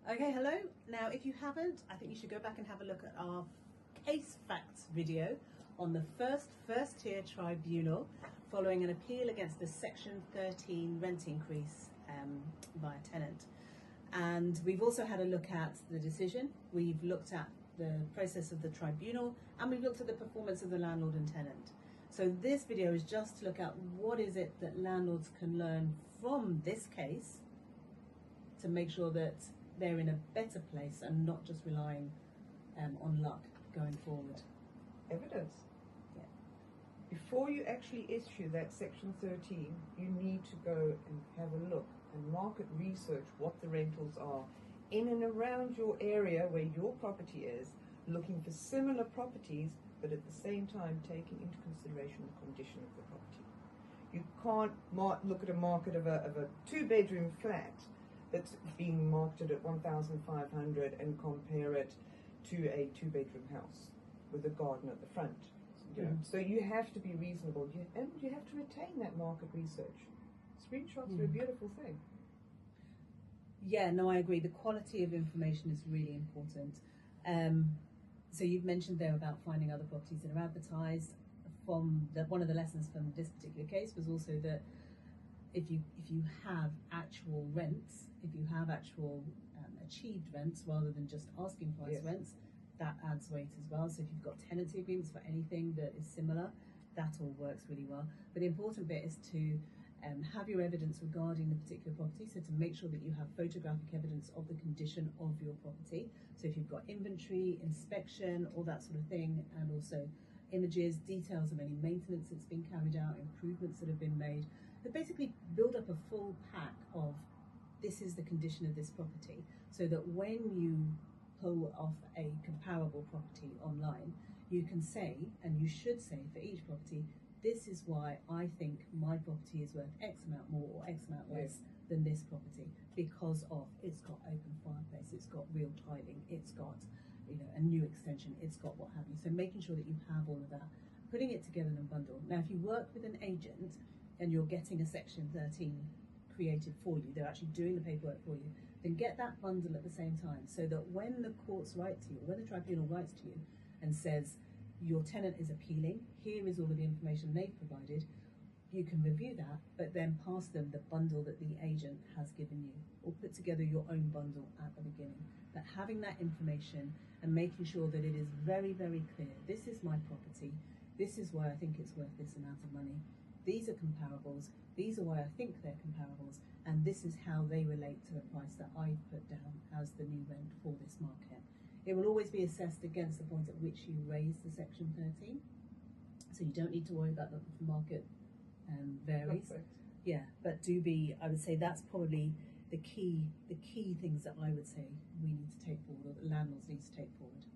Okay, hello. Now, if you haven't, I think you should go back and have a look at our case facts video on the first tier tribunal following an appeal against the Section 13 rent increase by a tenant. And we've also had a look at the decision. We've looked at the process of the tribunal, and we've looked at the performance of the landlord and tenant. So this video is just to look at what is it that landlords can learn from this case to make sure that they're in a better place and not just relying on luck going forward. Evidence. Yeah. Before you actually issue that Section 13, you need to go and have a look and market research what the rentals are in and around your area where your property is, looking for similar properties, but at the same time taking into consideration the condition of the property. You can't look at a market of a two-bedroom flat that's being marketed at 1,500 and compare it to a two-bedroom house with a garden at the front. So you have to be reasonable, and you have to retain that market research. Screenshots are a beautiful thing. Yeah, no, I agree. The quality of information is really important. So you've mentioned there about finding other properties that are advertised. One of the lessons from this particular case was also that if you have actual rents, if you have actual achieved rents rather than just asking price rents, that adds weight as well. So if you've got tenancy agreements for anything that is similar, that all works really well. But the important bit is to have your evidence regarding the particular property, so to make sure that you have photographic evidence of the condition of your property. So if you've got inventory, inspection, all that sort of thing, and also images, details of any maintenance that's been carried out, improvements that have been made, but basically build up a full pack of this is the condition of this property, so that when you pull off a comparable property online, you can say, and you should say for each property, this is why I think my property is worth X amount more or X amount less than this property, because of it's got open fireplace, it's got real tiling, it's got a new extension, it's got what have you. So making sure that you have all of that, putting it together in a bundle. Now, if you work with an agent and you're getting a Section 13 created for you, they're actually doing the paperwork for you, then get that bundle at the same time, so that when the courts write to you, when the tribunal writes to you and says your tenant is appealing, here is all of the information they've provided, you can review that, but then pass them the bundle that the agent has given you, or put together your own bundle at the beginning. But having that information and making sure that it is very, very clear, this is my property, this is why I think it's worth this amount of money, these are comparables, these are why I think they're comparables, and this is how they relate to the price that I've put down as the new rent for this market. It will always be assessed against the point at which you raise the Section 13, so you don't need to worry about the market varies. Perfect. Yeah, but I would say that's probably the key things that I would say we need to take forward, or that landlords need to take forward.